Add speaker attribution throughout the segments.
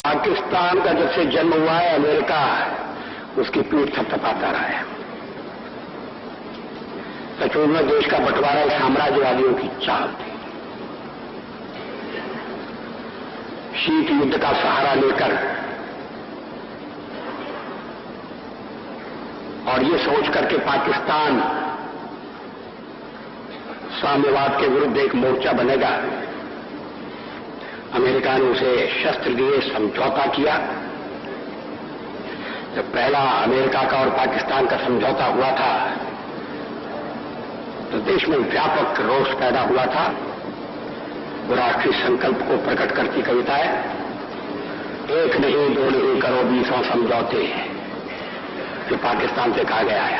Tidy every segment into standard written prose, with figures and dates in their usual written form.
Speaker 1: पाकिस्तान का जब से जन्म हुआ है, अमेरिका उसकी पीठ थपथपाता रहा है। सचमुच में देश का बंटवारा साम्राज्यवादियों की चाल थी। शीत युद्ध का सहारा लेकर और ये सोच करके पाकिस्तान साम्यवाद के विरुद्ध एक मोर्चा बनेगा, अमेरिका ने उसे शस्त्र दिए, समझौता किया। जब पहला अमेरिका का और पाकिस्तान का समझौता हुआ था तो देश में व्यापक रोष पैदा हुआ था। राष्ट्रीय संकल्प को प्रकट करती कविता है, एक नहीं दो नहीं करो 20 समझौते, जो पाकिस्तान से कहा गया है।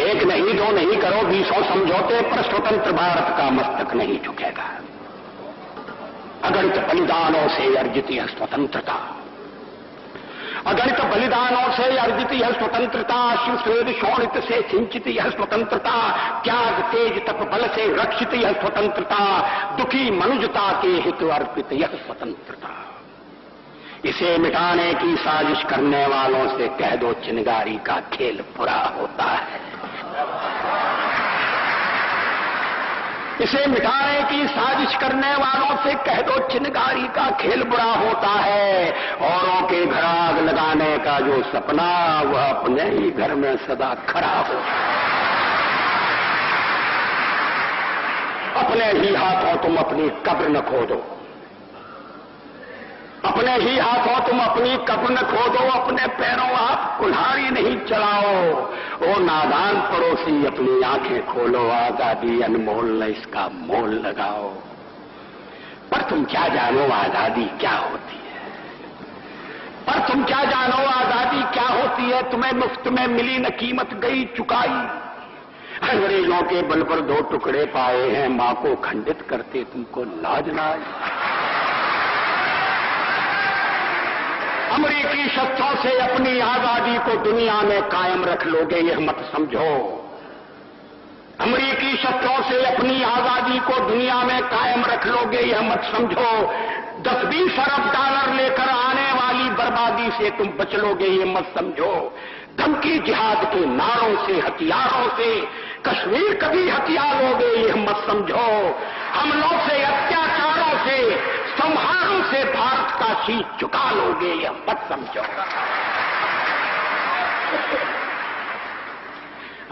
Speaker 1: एक नहीं दो नहीं करो 20 समझौते, पर स्वतंत्र भारत का मस्तक नहीं झुकेगा। अगणित बलिदानों से अर्जित यह स्वतंत्रता, अगणित बलिदानों से अर्जित यह स्वतंत्रता, शिव स्वेद शोणित से सिंचित यह स्वतंत्रता, त्याग तेज तप बल से रक्षित यह स्वतंत्रता, दुखी मनुजता के हित अर्पित यह स्वतंत्रता। इसे मिटाने की साजिश करने वालों से कह दो चिनगारी का खेल बुरा होता है। इसे मिटाने की साजिश करने वालों से कह दो चिनगारी का खेल बुरा होता है। औरों के घर आग लगाने का जो सपना, वह अपने ही घर में सदा खड़ा हो। अपने ही हाथों तुम अपनी कब्र न खोदो, अपने ही हाथों तुम अपनी कब्र न खोदो, अपने पैरों आप कुल्हाड़ी नहीं चलाओ। ओ नादान पड़ोसी अपनी आंखें खोलो, आजादी अनमोल न इसका मोल लगाओ। पर तुम क्या जानो आजादी क्या होती है, पर तुम क्या जानो आजादी क्या होती है। तुम्हें मुफ्त में मिली न कीमत गई चुकाई, अंग्रेजों के बल पर 2 टुकड़े पाए हैं, मां को खंडित करते तुमको लाज नाज। अमेरिकी शस्त्रों से अपनी आजादी को दुनिया में कायम रख लोगे यह मत समझो। अमेरिकी शस्त्रों से अपनी आजादी को दुनिया में कायम रख लोगे यह मत समझो। 10-20 अरब डॉलर लेकर आने वाली बर्बादी से तुम बच लोगे ये मत समझो। धमकी जिहाद के नारों से, हथियारों से कश्मीर कभी हथिया लोगे यह मत समझो। हमलों से, अत्याचारों से, संहारों से भारत का शीश झुका लोगे यह मत समझो।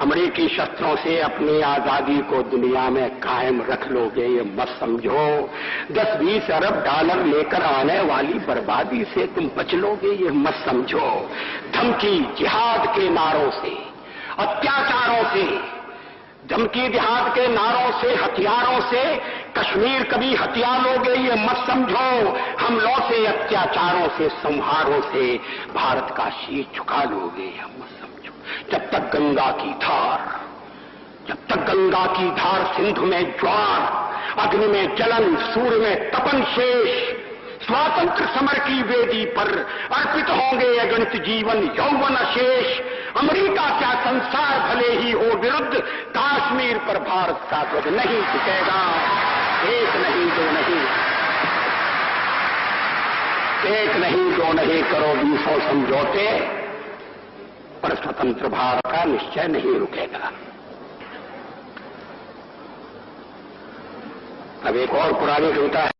Speaker 1: अमेरिकी शस्त्रों से अपनी आजादी को दुनिया में कायम रख लोगे ये मत समझो। 10-20 अरब डॉलर लेकर आने वाली बर्बादी से तुम बच लोगे ये मत समझो। धमकी जिहाद के नारों से, अत्याचारों से, धमकी जिहाद के नारों से, हथियारों से कश्मीर कभी हथिया लोगे ये मत समझो। हमलों से, अत्याचारों से, संहारों से भारत का शीश झुका लोगे यह मत समझो। जब तक गंगा की धार, जब तक गंगा की धार, सिंधु में ज्वार, अग्नि में जलन, सूर्य में तपन शेष, स्वातंत्र समर की वेदी पर अर्पित होंगे अगणित जीवन यौवन अशेष। अमेरिका क्या संसार भले ही हो विरुद्ध, कश्मीर पर भारत का ध्वज नहीं झुकेगा। एक नहीं दो नहीं, एक नहीं दो नहीं करो 20 समझौते, पर स्वतंत्र भारत का निश्चय नहीं रुकेगा। अब एक और पुरानी कविता है।